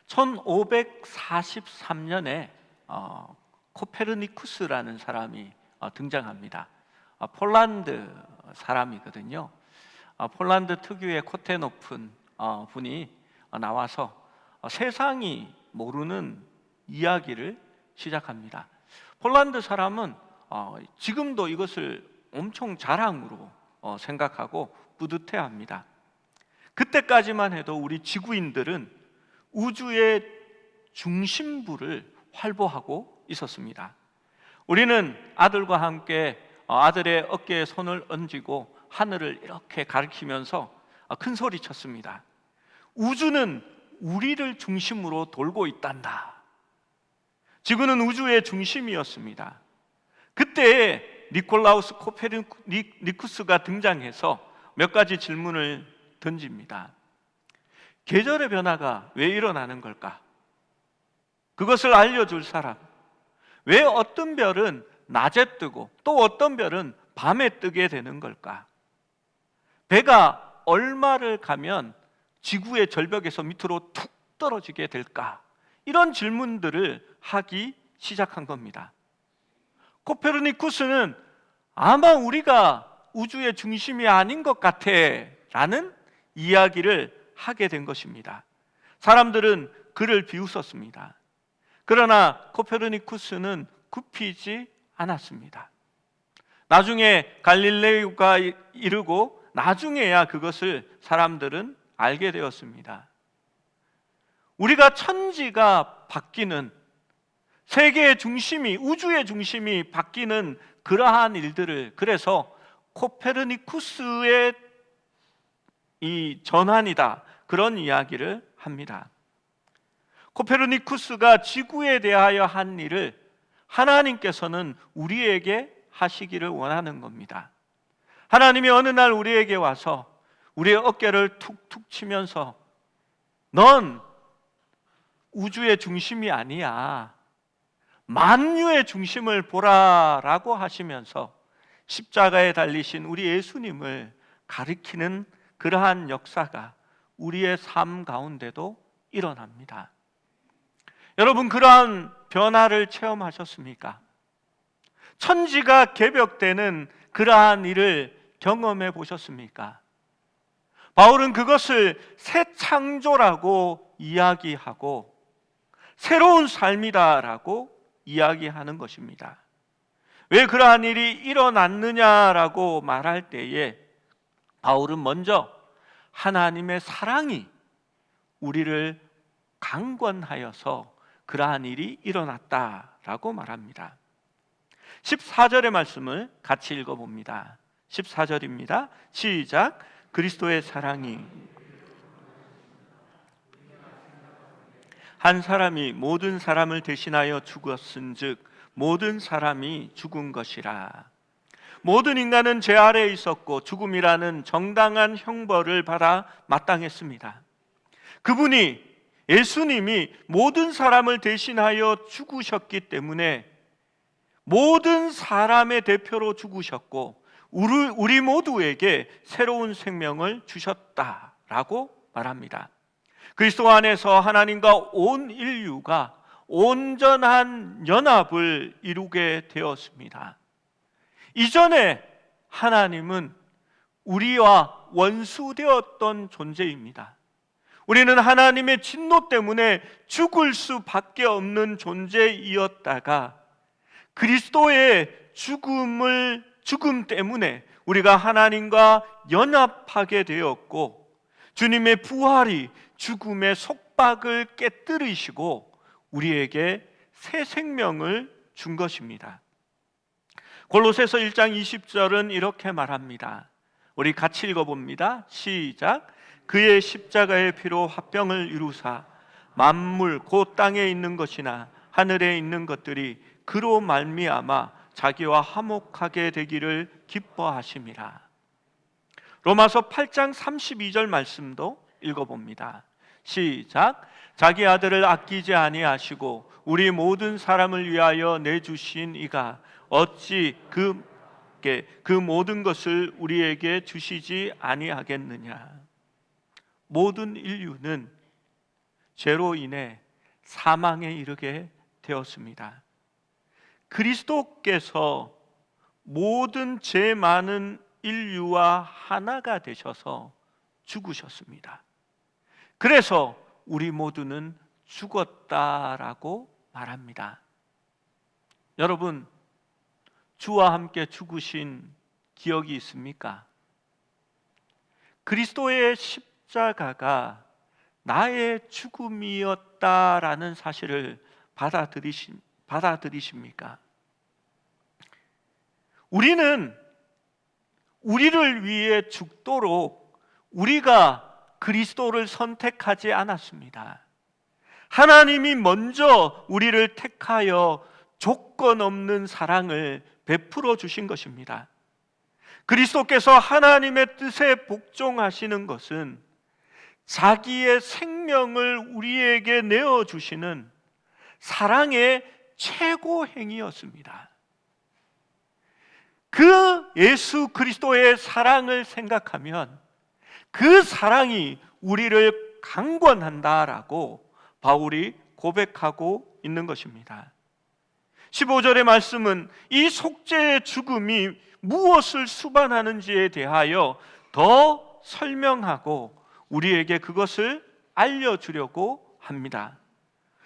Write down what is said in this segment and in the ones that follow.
1543년에 코페르니쿠스라는 사람이 등장합니다. 폴란드 사람이거든요. 폴란드 특유의 콧대 높은 분이 나와서 세상이 모르는 이야기를 시작합니다. 폴란드 사람은 지금도 이것을 엄청 자랑으로 생각하고 뿌듯해합니다. 그때까지만 해도 우리 지구인들은 우주의 중심부를 활보하고 있었습니다. 우리는 아들과 함께 아들의 어깨에 손을 얹고 하늘을 이렇게 가리키면서 큰 소리 쳤습니다. 우주는 우리를 중심으로 돌고 있단다. 지구는 우주의 중심이었습니다. 그때 니콜라우스 코페르니쿠스가 등장해서 몇 가지 질문을 던집니다. 계절의 변화가 왜 일어나는 걸까? 그것을 알려줄 사람. 왜 어떤 별은 낮에 뜨고 또 어떤 별은 밤에 뜨게 되는 걸까? 배가 얼마를 가면 지구의 절벽에서 밑으로 툭 떨어지게 될까? 이런 질문들을 하기 시작한 겁니다. 코페르니쿠스는 아마 우리가 우주의 중심이 아닌 것 같아 라는 이야기를 하게 된 것입니다. 사람들은 그를 비웃었습니다. 그러나 코페르니쿠스는 굽히지 않았습니다. 나중에 갈릴레오가 이르고 나중에야 그것을 사람들은 알게 되었습니다. 우리가 천지가 바뀌는, 세계의 중심이, 우주의 중심이 바뀌는 그러한 일들을, 그래서 코페르니쿠스의 이 전환이다, 그런 이야기를 합니다. 코페르니쿠스가 지구에 대하여 한 일을 하나님께서는 우리에게 하시기를 원하는 겁니다. 하나님이 어느 날 우리에게 와서 우리의 어깨를 툭툭 치면서 넌 우주의 중심이 아니야, 만유의 중심을 보라라고 하시면서 십자가에 달리신 우리 예수님을 가리키는 그러한 역사가 우리의 삶 가운데도 일어납니다. 여러분, 그러한 변화를 체험하셨습니까? 천지가 개벽되는 그러한 일을 경험해 보셨습니까? 바울은 그것을 새 창조라고 이야기하고 새로운 삶이다라고 이야기하는 것입니다. 왜 그러한 일이 일어났느냐라고 말할 때에 바울은 먼저 하나님의 사랑이 우리를 강권하여서 그러한 일이 일어났다라고 말합니다. 14절의 말씀을 같이 읽어봅니다. 14절입니다. 시작. 그리스도의 사랑이 한 사람이 모든 사람을 대신하여 죽었은즉 모든 사람이 죽은 것이라. 모든 인간은 죄 아래에 있었고 죽음이라는 정당한 형벌을 받아 마땅했습니다. 그분이, 예수님이 모든 사람을 대신하여 죽으셨기 때문에 모든 사람의 대표로 죽으셨고 우리 모두에게 새로운 생명을 주셨다라고 말합니다. 그리스도 안에서 하나님과 온 인류가 온전한 연합을 이루게 되었습니다. 이전에 하나님은 우리와 원수되었던 존재입니다. 우리는 하나님의 진노 때문에 죽을 수밖에 없는 존재이었다가 그리스도의 죽음 때문에 우리가 하나님과 연합하게 되었고, 주님의 부활이 죽음의 속박을 깨뜨리시고 우리에게 새 생명을 준 것입니다. 골로새서 1장 20절은 이렇게 말합니다. 우리 같이 읽어봅니다. 시작. 그의 십자가의 피로 화평을 이루사 만물 곧 땅에 있는 것이나 하늘에 있는 것들이 그로 말미암아 자기와 화목하게 되기를 기뻐하심이라. 로마서 8장 32절 말씀도 읽어봅니다. 시작. 자기 아들을 아끼지 아니하시고 우리 모든 사람을 위하여 내주신 이가 어찌 그 모든 것을 우리에게 주시지 아니하겠느냐. 모든 인류는 죄로 인해 사망에 이르게 되었습니다. 그리스도께서 모든 죄 많은 인류와 하나가 되셔서 죽으셨습니다. 그래서 우리 모두는 죽었다라고 말합니다. 여러분, 주와 함께 죽으신 기억이 있습니까? 그리스도의 십자가가 나의 죽음이었다라는 사실을 받아들이십니까? 우리는 우리를 위해 죽도록 우리가 그리스도를 선택하지 않았습니다. 하나님이 먼저 우리를 택하여 조건 없는 사랑을 베풀어 주신 것입니다. 그리스도께서 하나님의 뜻에 복종하시는 것은 자기의 생명을 우리에게 내어주시는 사랑의 최고 행위였습니다. 그 예수 그리스도의 사랑을 생각하면 그 사랑이 우리를 강권한다라고 바울이 고백하고 있는 것입니다. 15절의 말씀은 이 속죄의 죽음이 무엇을 수반하는지에 대하여 더 설명하고 우리에게 그것을 알려주려고 합니다.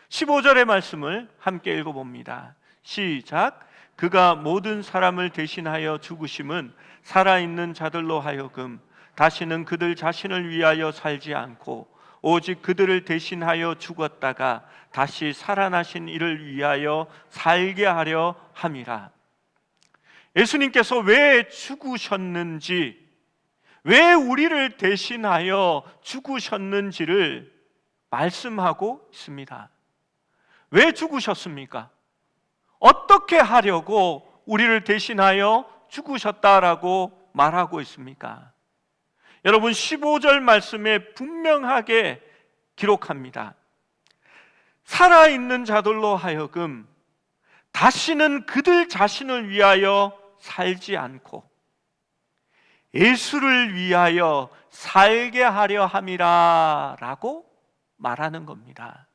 15절의 말씀을 함께 읽어봅니다. 시작. 그가 모든 사람을 대신하여 죽으심은 살아있는 자들로 하여금 다시는 그들 자신을 위하여 살지 않고 오직 그들을 대신하여 죽었다가 다시 살아나신 이를 위하여 살게 하려 함이라. 예수님께서 왜 죽으셨는지, 왜 우리를 대신하여 죽으셨는지를 말씀하고 있습니다. 왜 죽으셨습니까? 어떻게 하려고 우리를 대신하여 죽으셨다라고 말하고 있습니까? 여러분, 15절 말씀에 분명하게 기록합니다. 살아있는 자들로 하여금 다시는 그들 자신을 위하여 살지 않고 예수를 위하여 살게 하려 함이라 라고 말하는 겁니다.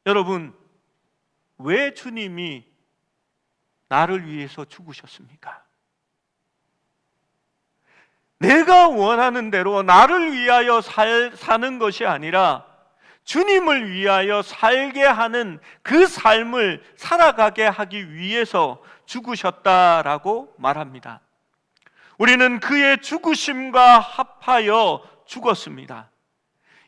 여러분, 왜 주님이 나를 위해서 죽으셨습니까? 내가 원하는 대로 나를 위하여 사는 것이 아니라 주님을 위하여 살게 하는 그 삶을 살아가게 하기 위해서 죽으셨다라고 말합니다. 우리는 그의 죽으심과 합하여 죽었습니다.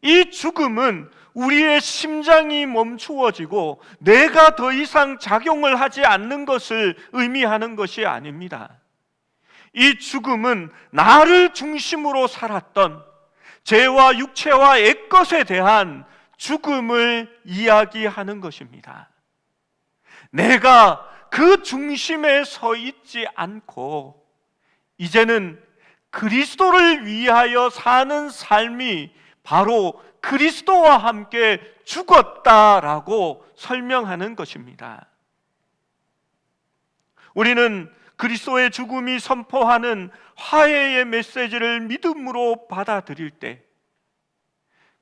이 죽음은 우리의 심장이 멈추어지고 내가 더 이상 작용을 하지 않는 것을 의미하는 것이 아닙니다. 이 죽음은 나를 중심으로 살았던 죄와 육체와 옛것에 대한 죽음을 이야기하는 것입니다. 내가 그 중심에 서 있지 않고 이제는 그리스도를 위하여 사는 삶이 바로 그리스도와 함께 죽었다라고 설명하는 것입니다. 우리는 그리스도의 죽음이 선포하는 화해의 메시지를 믿음으로 받아들일 때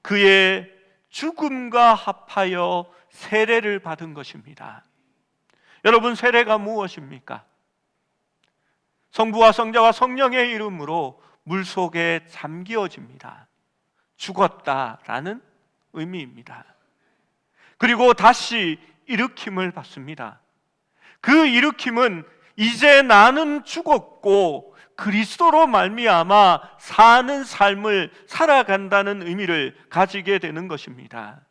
그의 죽음과 합하여 세례를 받은 것입니다. 여러분, 세례가 무엇입니까? 성부와 성자와 성령의 이름으로 물속에 잠기어집니다. 죽었다라는 의미입니다. 그리고 다시 일으킴을 받습니다. 그 일으킴은 이제 나는 죽었고 그리스도로 말미암아 사는 삶을 살아간다는 의미를 가지게 되는 것입니다.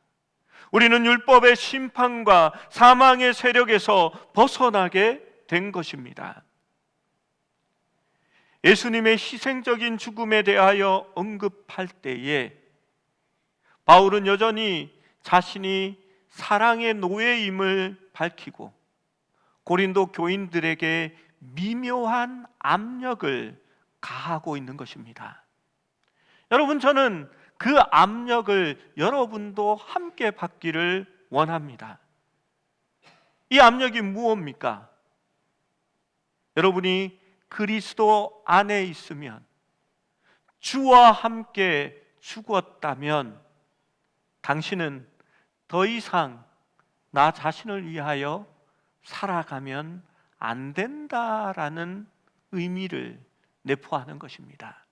우리는 율법의 심판과 사망의 세력에서 벗어나게 된 것입니다. 예수님의 희생적인 죽음에 대하여 언급할 때에 바울은 여전히 자신이 사랑의 노예임을 밝히고 고린도 교인들에게 미묘한 압력을 가하고 있는 것입니다. 여러분, 저는 그 압력을 여러분도 함께 받기를 원합니다. 이 압력이 무엇입니까? 여러분이 그리스도 안에 있으면, 주와 함께 죽었다면 당신은 더 이상 나 자신을 위하여 살아가면 안 된다라는 의미를 내포하는 것입니다.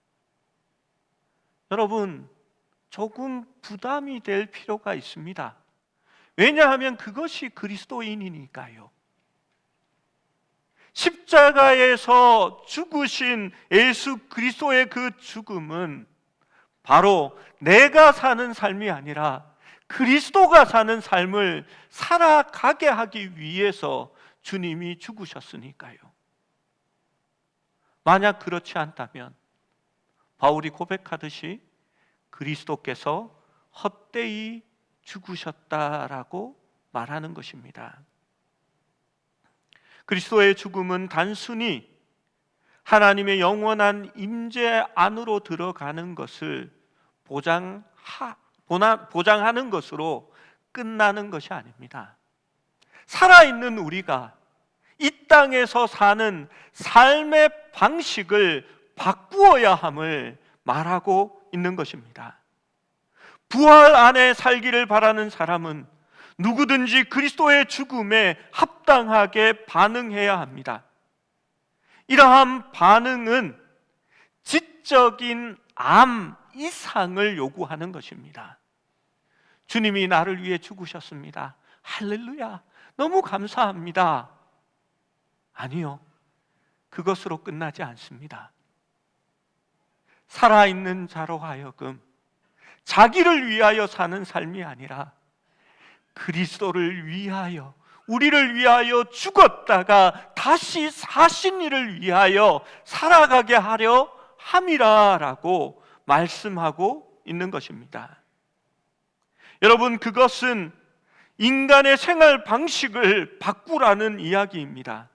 여러분, 조금 부담이 될 필요가 있습니다. 왜냐하면 그것이 그리스도인이니까요. 십자가에서 죽으신 예수 그리스도의 그 죽음은 바로 내가 사는 삶이 아니라 그리스도가 사는 삶을 살아가게 하기 위해서 주님이 죽으셨으니까요. 만약 그렇지 않다면 바울이 고백하듯이 그리스도께서 헛되이 죽으셨다라고 말하는 것입니다. 그리스도의 죽음은 단순히 하나님의 영원한 임재 안으로 들어가는 것을 보장하는 것으로 끝나는 것이 아닙니다. 살아있는 우리가 이 땅에서 사는 삶의 방식을 바꾸어야 함을 말하고 있는 것입니다. 부활 안에 살기를 바라는 사람은 누구든지 그리스도의 죽음에 합당하게 반응해야 합니다. 이러한 반응은 지적인 암 이상을 요구하는 것입니다. 주님이 나를 위해 죽으셨습니다. 할렐루야, 너무 감사합니다. 아니요, 그것으로 끝나지 않습니다. 살아있는 자로 하여금 자기를 위하여 사는 삶이 아니라 그리스도를 위하여, 우리를 위하여 죽었다가 다시 사신 이를 위하여 살아가게 하려 함이라라고 말씀하고 있는 것입니다. 여러분, 그것은 인간의 생활 방식을 바꾸라는 이야기입니다.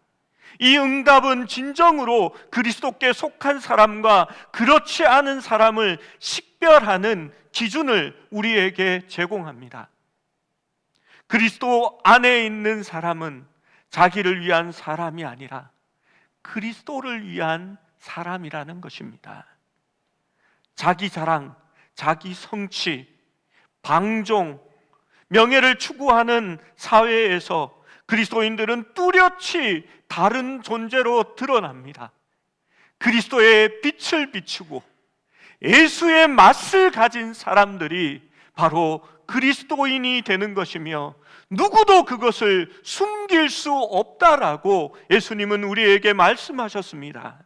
이 응답은 진정으로 그리스도께 속한 사람과 그렇지 않은 사람을 식별하는 기준을 우리에게 제공합니다. 그리스도 안에 있는 사람은 자기를 위한 사람이 아니라 그리스도를 위한 사람이라는 것입니다. 자기 자랑, 자기 성취, 방종, 명예를 추구하는 사회에서 그리스도인들은 뚜렷이 다른 존재로 드러납니다. 그리스도의 빛을 비추고 예수의 맛을 가진 사람들이 바로 그리스도인이 되는 것이며 누구도 그것을 숨길 수 없다라고 예수님은 우리에게 말씀하셨습니다.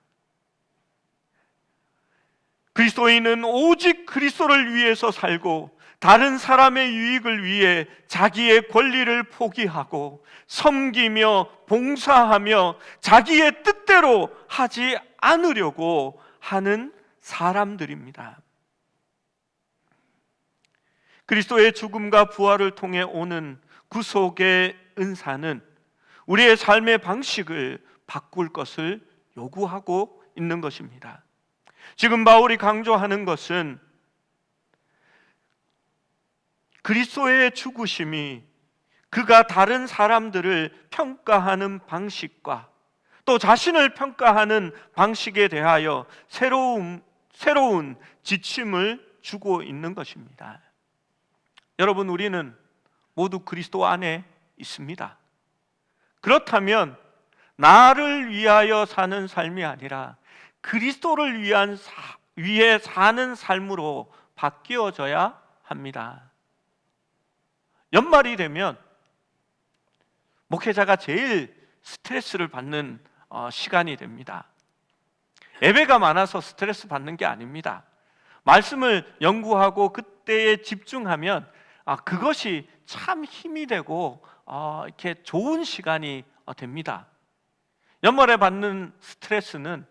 그리스도인은 오직 그리스도를 위해서 살고 다른 사람의 유익을 위해 자기의 권리를 포기하고 섬기며 봉사하며 자기의 뜻대로 하지 않으려고 하는 사람들입니다. 그리스도의 죽음과 부활을 통해 오는 구속의 은사는 우리의 삶의 방식을 바꿀 것을 요구하고 있는 것입니다. 지금 바울이 강조하는 것은 그리스도의 죽으심이 그가 다른 사람들을 평가하는 방식과 또 자신을 평가하는 방식에 대하여 새로운 지침을 주고 있는 것입니다. 여러분, 우리는 모두 그리스도 안에 있습니다. 그렇다면 나를 위하여 사는 삶이 아니라 그리스도를 위해 사는 삶으로 바뀌어져야 합니다. 연말이 되면 목회자가 제일 스트레스를 받는 시간이 됩니다. 예배가 많아서 스트레스 받는 게 아닙니다. 말씀을 연구하고 그때에 집중하면 그것이 참 힘이 되고 이렇게 좋은 시간이 됩니다. 연말에 받는 스트레스는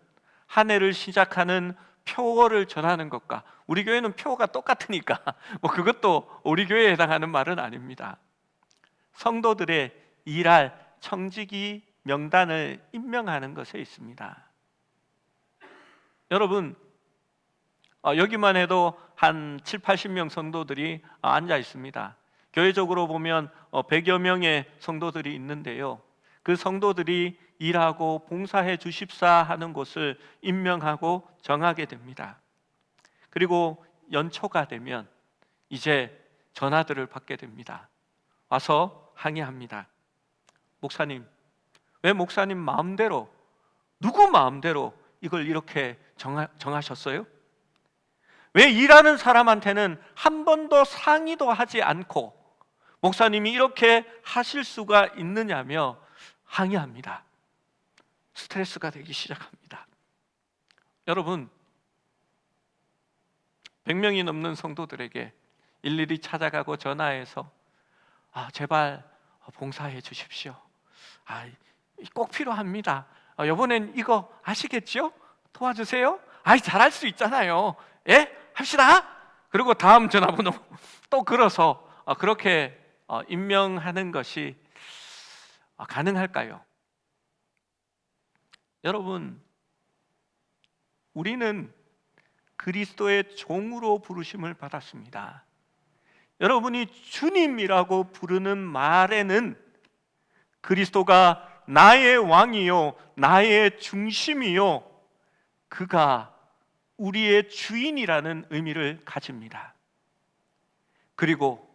한 해를 시작하는 표어를 전하는 것과, 우리 교회는 표어가 똑같으니까 그것도 우리 교회에 해당하는 말은 아닙니다. 성도들의 일할 청지기 명단을 임명하는 것에 있습니다. 여러분, 여기만 해도 한 7, 80명 성도들이 앉아 있습니다. 교회적으로 보면 100여 명의 성도들이 있는데요, 그 성도들이 일하고 봉사해 주십사 하는 곳을 임명하고 정하게 됩니다. 그리고 연초가 되면 이제 전화들을 받게 됩니다. 와서 항의합니다. 목사님, 왜 목사님 마음대로, 누구 마음대로 이걸 이렇게 정하셨어요? 왜 일하는 사람한테는 한 번도 상의도 하지 않고 목사님이 이렇게 하실 수가 있느냐며 항의합니다. 스트레스가 되기 시작합니다. 여러분, 100명이 넘는 성도들에게 일일이 찾아가고 전화해서 제발 봉사해 주십시오. 꼭 필요합니다. 이번엔 이거 아시겠죠? 도와주세요. 잘할 수 있잖아요. 예? 합시다. 그리고 다음 전화번호 또 걸어서 그렇게 임명하는 것이 가능할까요? 여러분, 우리는 그리스도의 종으로 부르심을 받았습니다. 여러분이 주님이라고 부르는 말에는 그리스도가 나의 왕이요, 나의 중심이요, 그가 우리의 주인이라는 의미를 가집니다. 그리고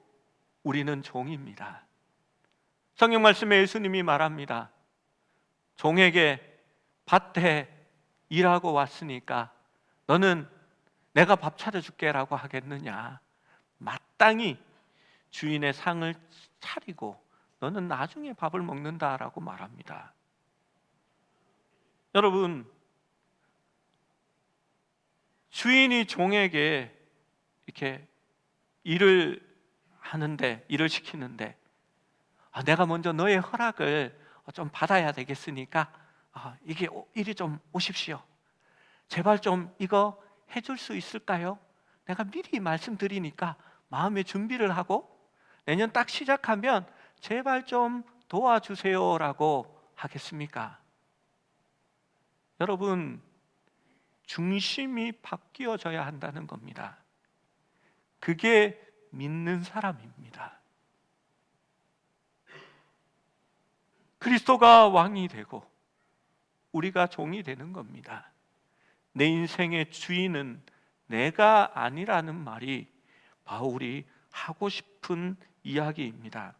우리는 종입니다. 성경 말씀에 예수님이 말합니다. 종에게 밭에 일하고 왔으니까 너는 내가 밥 차려줄게 라고 하겠느냐? 마땅히 주인의 상을 차리고 너는 나중에 밥을 먹는다라고 말합니다. 여러분, 주인이 종에게 이렇게 일을 시키는데 내가 먼저 너의 허락을 좀 받아야 되겠으니까 이게 일이 좀 오십시오. 제발 좀 이거 해줄 수 있을까요? 내가 미리 말씀드리니까 마음의 준비를 하고 내년 딱 시작하면 제발 좀 도와주세요라고 하겠습니까? 여러분, 중심이 바뀌어져야 한다는 겁니다. 그게 믿는 사람입니다. 그리스도가 왕이 되고 우리가 종이 되는 겁니다. 내 인생의 주인은 내가 아니라는 말이 바울이 하고 싶은 이야기입니다.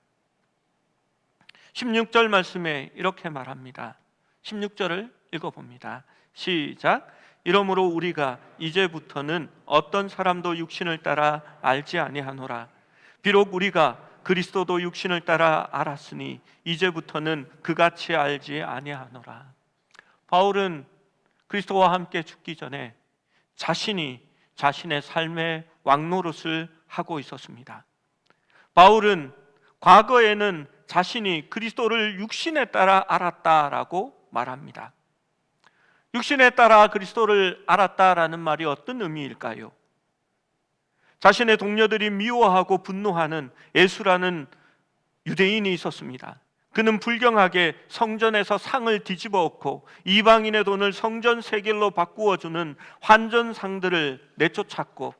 16절 말씀에 이렇게 말합니다. 16절을 읽어봅니다. 시작. 이러므로 우리가 이제부터는 어떤 사람도 육신을 따라 알지 아니하노라. 비록 우리가 그리스도도 육신을 따라 알았으니 이제부터는 그같이 알지 아니하노라. 바울은 그리스도와 함께 죽기 전에 자신이 자신의 삶의 왕노릇을 하고 있었습니다. 바울은 과거에는 자신이 그리스도를 육신에 따라 알았다라고 말합니다. 육신에 따라 그리스도를 알았다라는 말이 어떤 의미일까요? 자신의 동료들이 미워하고 분노하는 에수라는 유대인이 있었습니다. 그는 불경하게 성전에서 상을 뒤집어 엎고 이방인의 돈을 성전 세겔로 바꾸어주는 환전상들을 내쫓았고,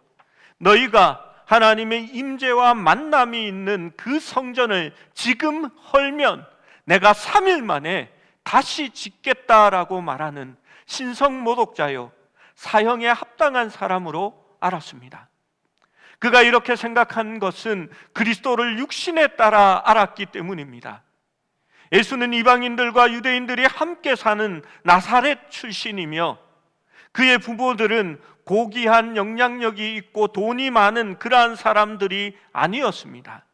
너희가 하나님의 임재와 만남이 있는 그 성전을 지금 헐면 내가 3일 만에 다시 짓겠다라고 말하는 신성모독자요, 사형에 합당한 사람으로 알았습니다. 그가 이렇게 생각한 것은 그리스도를 육신에 따라 알았기 때문입니다. 예수는 이방인들과 유대인들이 함께 사는 나사렛 출신이며 그의 부모들은 고귀한 영향력이 있고 돈이 많은 그러한 사람들이 아니었습니다.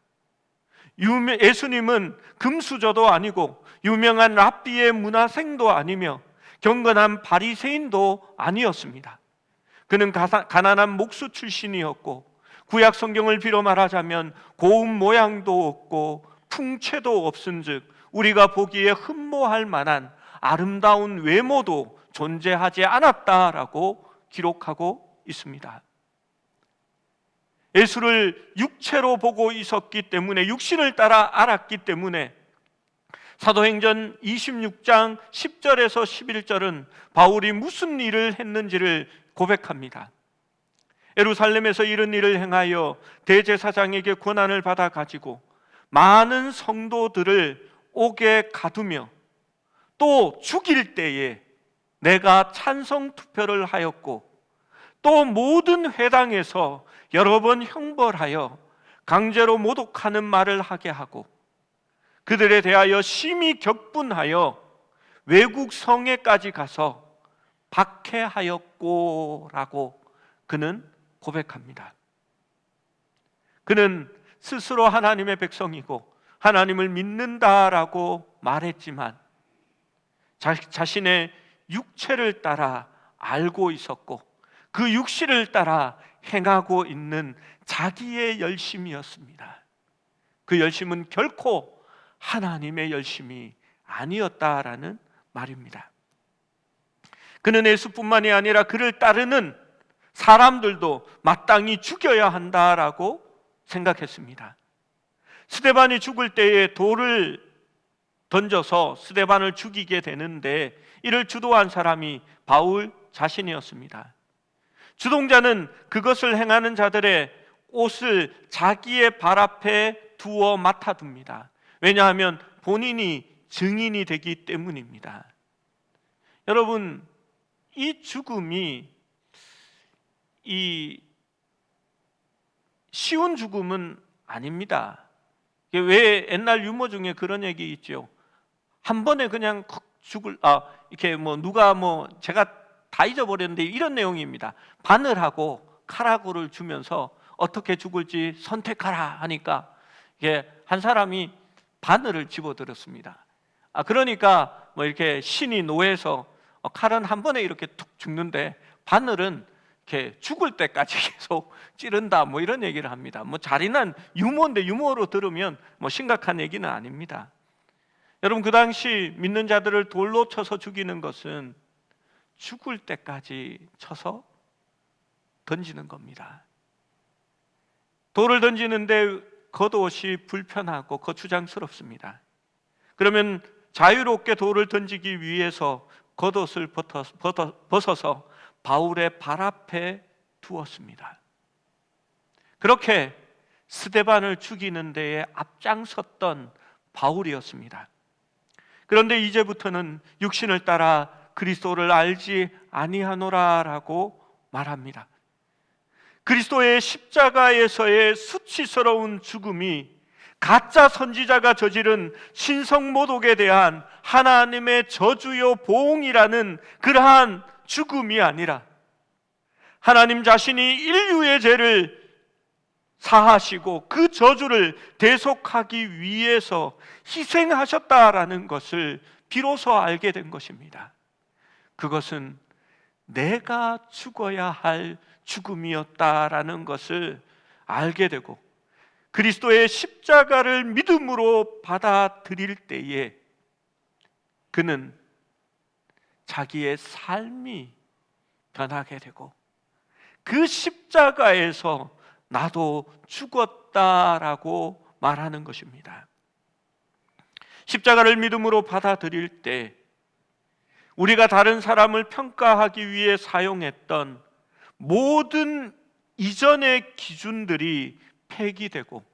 예수님은 금수저도 아니고 유명한 랍비의 문화생도 아니며 경건한 바리새인도 아니었습니다. 그는 가난한 목수 출신이었고 구약 성경을 빌어 말하자면 고운 모양도 없고 풍채도 없은즉 우리가 보기에 흠모할 만한 아름다운 외모도 존재하지 않았다라고 기록하고 있습니다. 예수를 육체로 보고 있었기 때문에, 육신을 따라 알았기 때문에 사도행전 26장 10절에서 11절은 바울이 무슨 일을 했는지를 고백합니다. 예루살렘에서 이런 일을 행하여 대제사장에게 권한을 받아 가지고 많은 성도들을 옥에 가두며 또 죽일 때에 내가 찬성 투표를 하였고 또 모든 회당에서 여러 번 형벌하여 강제로 모독하는 말을 하게 하고 그들에 대하여 심히 격분하여 외국 성에까지 가서 박해하였고라고 그는 고백합니다. 그는 스스로 하나님의 백성이고 하나님을 믿는다라고 말했지만 자신의 육체를 따라 알고 있었고 그 육신을 따라 행하고 있는 자기의 열심이었습니다. 그 열심은 결코 하나님의 열심이 아니었다라는 말입니다. 그는 예수뿐만이 아니라 그를 따르는 사람들도 마땅히 죽여야 한다라고 생각했습니다. 스데반이 죽을 때에 돌을 던져서 스데반을 죽이게 되는데 이를 주도한 사람이 바울 자신이었습니다. 주동자는 그것을 행하는 자들의 옷을 자기의 발 앞에 두어 맡아둡니다. 왜냐하면 본인이 증인이 되기 때문입니다. 여러분, 이 죽음이 쉬운 죽음은 아닙니다. 왜 옛날 유머 중에 그런 얘기 있죠. 한 번에 그냥 이렇게 누가 제가 다 잊어버렸는데 이런 내용입니다. 바늘하고 칼하고를 주면서 어떻게 죽을지 선택하라 하니까 이게 한 사람이 바늘을 집어들었습니다. 그러니까 이렇게 신이 노해서 칼은 한 번에 이렇게 툭 죽는데 바늘은 이렇게 죽을 때까지 계속 찌른다 이런 얘기를 합니다. 잔인한 유머인데 유머로 들으면 심각한 얘기는 아닙니다. 여러분, 그 당시 믿는 자들을 돌로 쳐서 죽이는 것은 죽을 때까지 쳐서 던지는 겁니다. 돌을 던지는데 겉옷이 불편하고 거추장스럽습니다. 그러면 자유롭게 돌을 던지기 위해서 겉옷을 벗어서 바울의 발 앞에 두었습니다. 그렇게 스데반을 죽이는 데에 앞장섰던 바울이었습니다. 그런데 이제부터는 육신을 따라 그리스도를 알지 아니하노라라고 말합니다. 그리스도의 십자가에서의 수치스러운 죽음이 가짜 선지자가 저지른 신성모독에 대한 하나님의 저주요 보응이라는 그러한 죽음이 아니라 하나님 자신이 인류의 죄를 사하시고 그 저주를 대속하기 위해서 희생하셨다라는 것을 비로소 알게 된 것입니다. 그것은 내가 죽어야 할 죽음이었다라는 것을 알게 되고 그리스도의 십자가를 믿음으로 받아들일 때에 그는 자기의 삶이 변하게 되고 그 십자가에서 나도 죽었다라고 말하는 것입니다. 십자가를 믿음으로 받아들일 때 우리가 다른 사람을 평가하기 위해 사용했던 모든 이전의 기준들이 폐기되고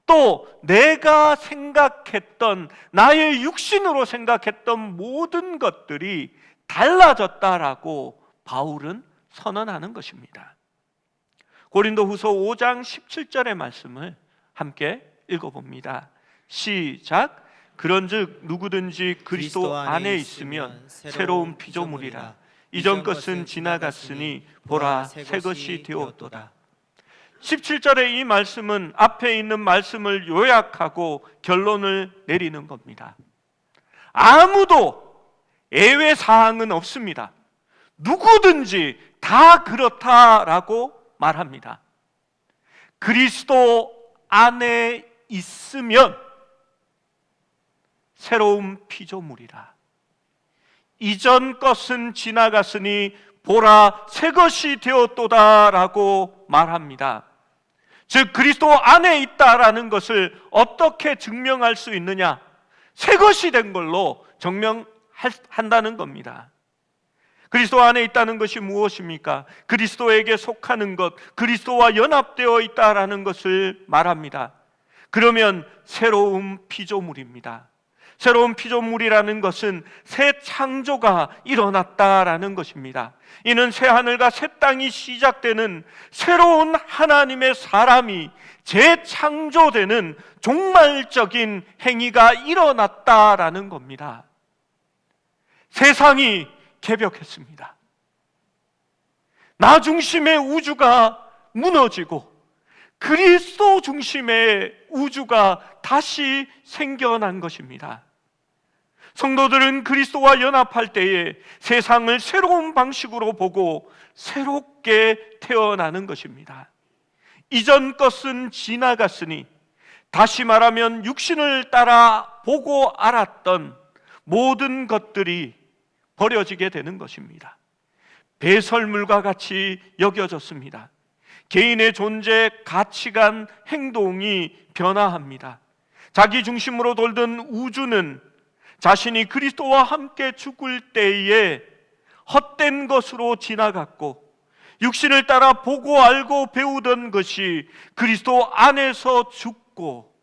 또 내가 생각했던 나의 육신으로 생각했던 모든 것들이 달라졌다라고 바울은 선언하는 것입니다. 고린도후서 5장 17절의 말씀을 함께 읽어봅니다. 시작. 그런즉 누구든지 그리스도 안에 있으면 새로운 피조물이라. 이전 것은 지나갔으니 보라 새 것이 되었도다. 17절의 이 말씀은 앞에 있는 말씀을 요약하고 결론을 내리는 겁니다. 아무도 예외 사항은 없습니다. 누구든지 다 그렇다라고 말합니다. 그리스도 안에 있으면 새로운 피조물이라. 이전 것은 지나갔으니 보라 새 것이 되었도다라고 말합니다. 즉 그리스도 안에 있다라는 것을 어떻게 증명할 수 있느냐? 새 것이 된 걸로 증명한다는 겁니다. 그리스도 안에 있다는 것이 무엇입니까? 그리스도에게 속하는 것, 그리스도와 연합되어 있다라는 것을 말합니다. 그러면 새로운 피조물입니다. 새로운 피조물이라는 것은 새 창조가 일어났다라는 것입니다. 이는 새 하늘과 새 땅이 시작되는 새로운 하나님의 사람이 재창조되는 종말적인 행위가 일어났다라는 겁니다. 세상이 개벽했습니다. 나 중심의 우주가 무너지고 그리스도 중심의 우주가 다시 생겨난 것입니다. 성도들은 그리스도와 연합할 때에 세상을 새로운 방식으로 보고 새롭게 태어나는 것입니다. 이전 것은 지나갔으니, 다시 말하면 육신을 따라 보고 알았던 모든 것들이 버려지게 되는 것입니다. 배설물과 같이 여겨졌습니다. 개인의 존재, 가치관, 행동이 변화합니다. 자기 중심으로 돌던 우주는 자신이 그리스도와 함께 죽을 때에 헛된 것으로 지나갔고, 육신을 따라 보고 알고 배우던 것이 그리스도 안에서 죽고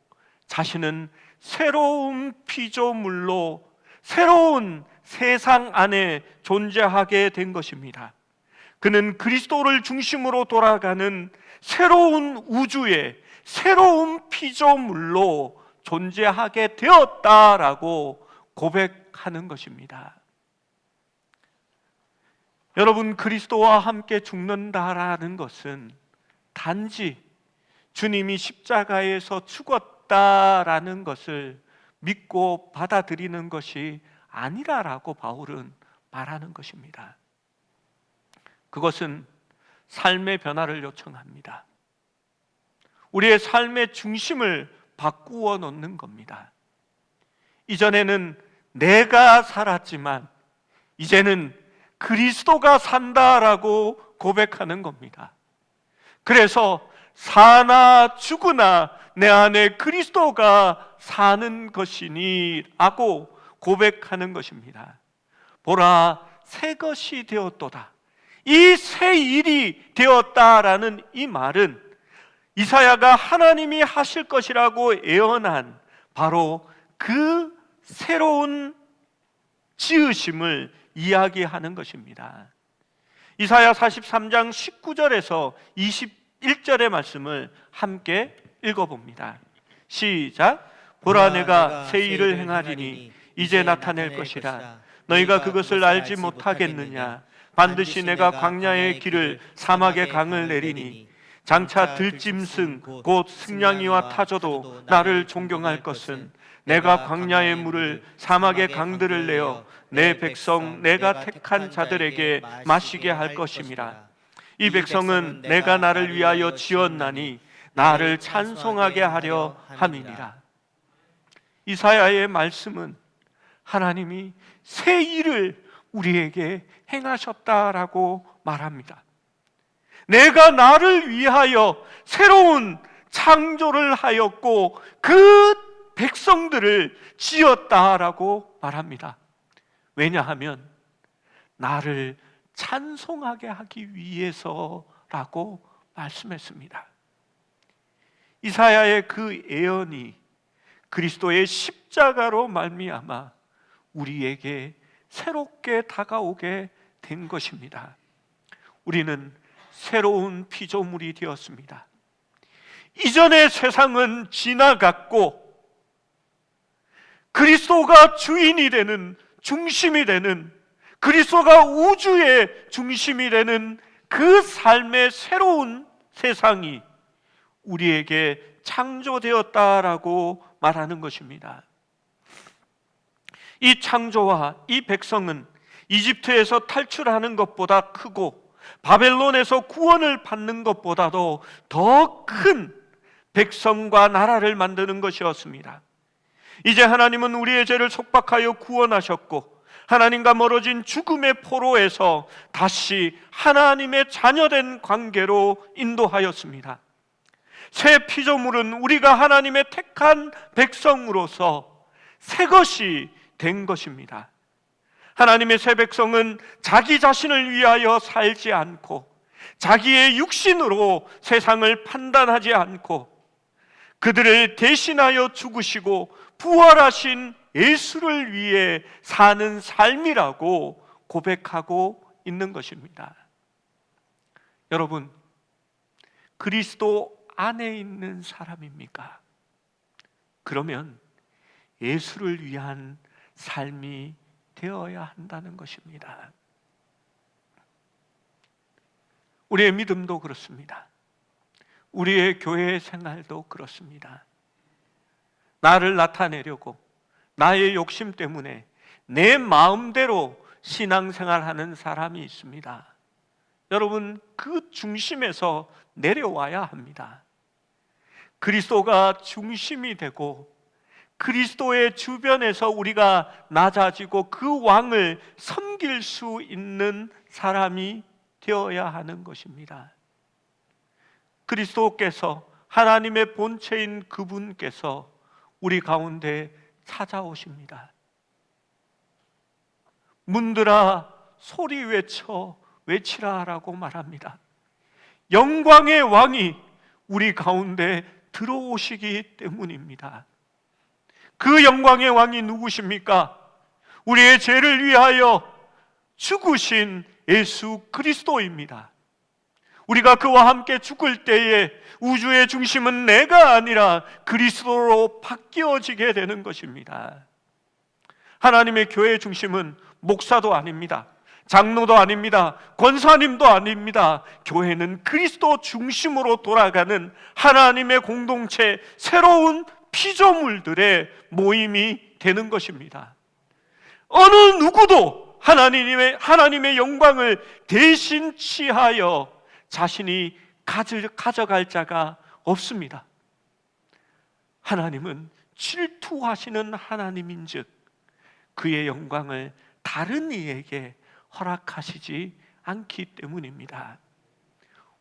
자신은 새로운 피조물로 새로운 세상 안에 존재하게 된 것입니다. 그는 그리스도를 중심으로 돌아가는 새로운 우주의 새로운 피조물로 존재하게 되었다라고 고백하는 것입니다. 여러분, 그리스도와 함께 죽는다라는 것은 단지 주님이 십자가에서 죽었다라는 것을 믿고 받아들이는 것이 아니라라고 바울은 말하는 것입니다. 그것은 삶의 변화를 요청합니다. 우리의 삶의 중심을 바꾸어 놓는 겁니다. 이전에는 내가 살았지만 이제는 그리스도가 산다라고 고백하는 겁니다. 그래서 사나 죽으나 내 안에 그리스도가 사는 것이니 라고 고백하는 것입니다. 보라, 새 것이 되었도다. 이 새 일이 되었다라는 이 말은 이사야가 하나님이 하실 것이라고 예언한 바로 그 새로운 지으심을 이야기하는 것입니다. 이사야 43장 19절에서 21절의 말씀을 함께 읽어봅니다. 시작. 보라, 내가 새 일을 행하리니 이제 나타낼 것이라. 너희가 그것을 알지 못하겠느냐? 반드시 내가 광야의 길을 사막의 강을 내리니 장차 들짐승 곧 승냥이와 타조도 나를 존경할 것은 내가 광야의 물을 사막의 강들을 내어 내 백성 내가 택한 자들에게 마시게 할 것임이라. 이 백성은 내가 나를 위하여 지었나니 나를 찬송하게 하려 함이니라. 이사야의 말씀은 하나님이 새 일을 우리에게 행하셨다라고 말합니다. 내가 나를 위하여 새로운 창조를 하였고 그 백성들을 지었다라고 말합니다. 왜냐하면 나를 찬송하게 하기 위해서라고 말씀했습니다. 이사야의 그 예언이 그리스도의 십자가로 말미암아 우리에게 새롭게 다가오게 된 것입니다. 우리는 새로운 피조물이 되었습니다. 이전의 세상은 지나갔고 그리스도가 주인이 되는, 중심이 되는, 그리스도가 우주의 중심이 되는 그 삶의 새로운 세상이 우리에게 창조되었다라고 말하는 것입니다. 이 창조와 이 백성은 이집트에서 탈출하는 것보다 크고 바벨론에서 구원을 받는 것보다도 더 큰 백성과 나라를 만드는 것이었습니다. 이제 하나님은 우리의 죄를 속박하여 구원하셨고 하나님과 멀어진 죽음의 포로에서 다시 하나님의 자녀된 관계로 인도하였습니다. 새 피조물은 우리가 하나님의 택한 백성으로서 새 것이 된 것입니다. 하나님의 새 백성은 자기 자신을 위하여 살지 않고 자기의 육신으로 세상을 판단하지 않고 그들을 대신하여 죽으시고 부활하신 예수를 위해 사는 삶이라고 고백하고 있는 것입니다. 여러분, 그리스도 안에 있는 사람입니까? 그러면 예수를 위한 삶이 되어야 한다는 것입니다. 우리의 믿음도 그렇습니다. 우리의 교회 생활도 그렇습니다. 나를 나타내려고 나의 욕심 때문에 내 마음대로 신앙생활하는 사람이 있습니다. 여러분, 그 중심에서 내려와야 합니다. 그리스도가 중심이 되고 그리스도의 주변에서 우리가 낮아지고 그 왕을 섬길 수 있는 사람이 되어야 하는 것입니다. 그리스도께서, 하나님의 본체인 그분께서 우리 가운데 찾아오십니다. 문들아 소리 외치라라고 말합니다. 영광의 왕이 우리 가운데 들어오시기 때문입니다. 그 영광의 왕이 누구십니까? 우리의 죄를 위하여 죽으신 예수 그리스도입니다. 우리가 그와 함께 죽을 때에 우주의 중심은 내가 아니라 그리스도로 바뀌어지게 되는 것입니다. 하나님의 교회의 중심은 목사도 아닙니다. 장로도 아닙니다. 권사님도 아닙니다. 교회는 그리스도 중심으로 돌아가는 하나님의 공동체, 새로운 피조물들의 모임이 되는 것입니다. 어느 누구도 하나님의 영광을 대신 취하여 자신이 가져갈 자가 없습니다. 하나님은 질투하시는 하나님인즉 그의 영광을 다른 이에게 허락하시지 않기 때문입니다.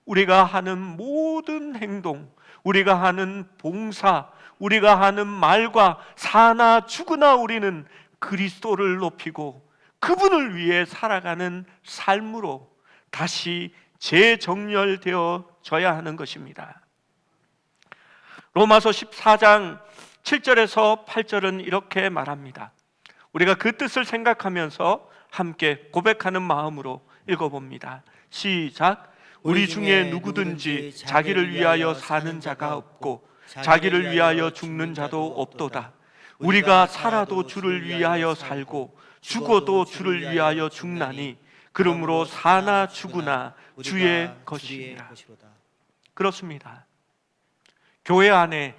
우리가 하는 모든 행동, 우리가 하는 봉사, 우리가 하는 말과 사나 죽으나 우리는 그리스도를 높이고 그분을 위해 살아가는 삶으로 다시 재정렬되어져야 하는 것입니다. 로마서 14장 7절에서 8절은 이렇게 말합니다. 우리가 그 뜻을 생각하면서 함께 고백하는 마음으로 읽어봅니다. 시작. 우리 중에 누구든지 자기를 위하여 사는 자가 없고 자기를 위하여 죽는 자도 없도다. 우리가 살아도 주를 위하여 살고 죽어도 주를 위하여 죽나니 그러므로 사나 죽으나 주의 것이니라. 그렇습니다. 교회 안에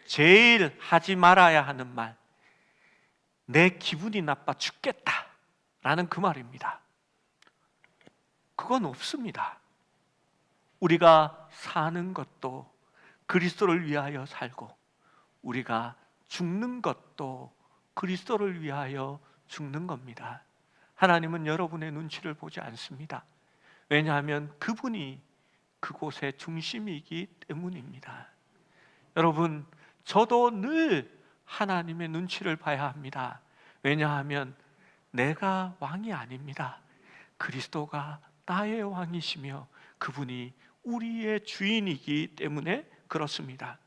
제일 하지 말아야 하는 말, 내 기분이 나빠 죽겠다 라는 그 말입니다. 그건 없습니다. 우리가 사는 것도 그리스도를 위하여 살고 우리가 죽는 것도 그리스도를 위하여 죽는 겁니다. 하나님은 여러분의 눈치를 보지 않습니다. 왜냐하면 그분이 그곳의 중심이기 때문입니다. 여러분, 저도 늘 하나님의 눈치를 봐야 합니다. 왜냐하면 내가 왕이 아닙니다. 그리스도가 나의 왕이시며 그분이 우리의 주인이기 때문에 그렇습니다.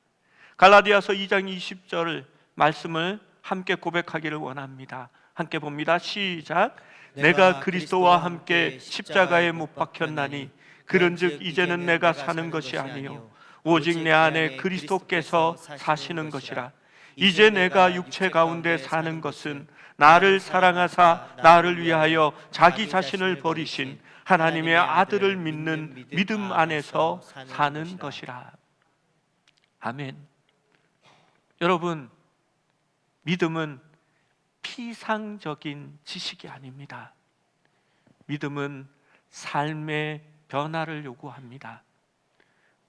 갈라디아서 2장 20절 말씀을 함께 고백하기를 원합니다. 함께 봅니다. 시작. 내가 그리스도와 함께 십자가에 못 박혔나니 그런즉 이제는 내가 사는 것이 아니요 오직 내 안에 그리스도께서 사시는 것이라. 이제 내가 육체 가운데 사는 것은 나를 사랑하사 나를 위하여 자기 자신을 버리신 하나님의 아들을 믿는 믿음 안에서 사는 것이라. 아멘. 여러분, 믿음은 피상적인 지식이 아닙니다. 믿음은 삶의 변화를 요구합니다.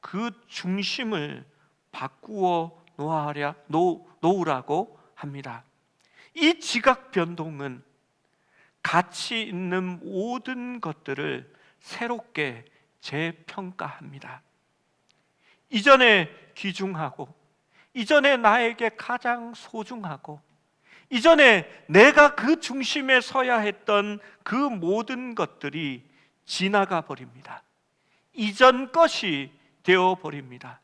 그 중심을 바꾸어 놓으라고 합니다. 이 지각 변동은 가치 있는 모든 것들을 새롭게 재평가합니다. 이전에 귀중하고, 이전에 나에게 가장 소중하고, 이전에 내가 그 중심에 서야 했던 그 모든 것들이 지나가 버립니다. 이전 것이 되어 버립니다.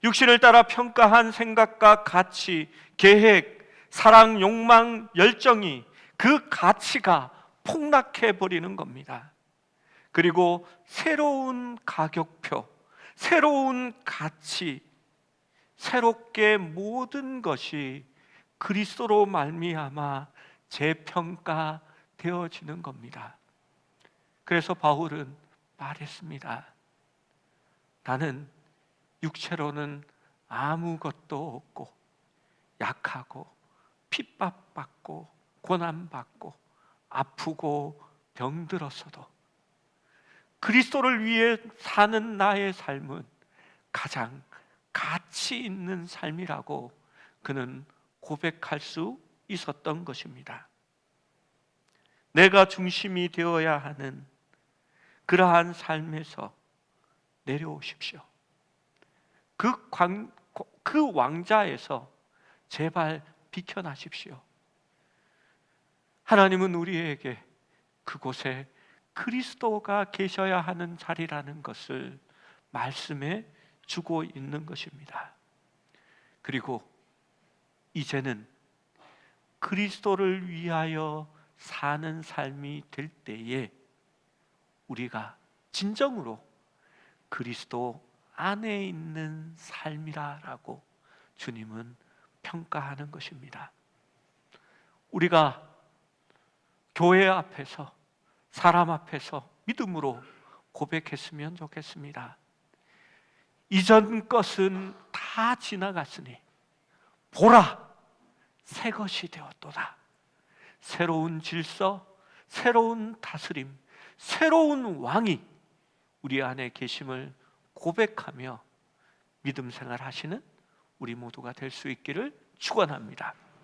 육신을 따라 평가한 생각과 가치, 계획, 사랑, 욕망, 열정이, 그 가치가 폭락해 버리는 겁니다. 그리고 새로운 가격표, 새로운 가치, 새롭게 모든 것이 그리스도로 말미암아 재평가되어지는 겁니다. 그래서 바울은 말했습니다. 나는 육체로는 아무것도 없고 약하고 핍박받고 고난받고 아프고 병들었어도 그리스도를 위해 사는 나의 삶은 가장 가치 있는 삶이라고 그는 고백할 수 있었던 것입니다. 내가 중심이 되어야 하는 그러한 삶에서 내려오십시오. 그 왕자에서 제발 비켜나십시오. 하나님은 우리에게 그곳에 그리스도가 계셔야 하는 자리라는 것을 말씀해 주고 있는 것입니다. 그리고 이제는 그리스도를 위하여 사는 삶이 될 때에 우리가 진정으로 그리스도 안에 있는 삶이라고 주님은 평가하는 것입니다. 우리가 교회 앞에서, 사람 앞에서 믿음으로 고백했으면 좋겠습니다. 이전 것은 다 지나갔으니 보라, 새 것이 되었도다. 새로운 질서, 새로운 다스림, 새로운 왕이 우리 안에 계심을 고백하며 믿음 생활 하시는 우리 모두가 될 수 있기를 축원합니다.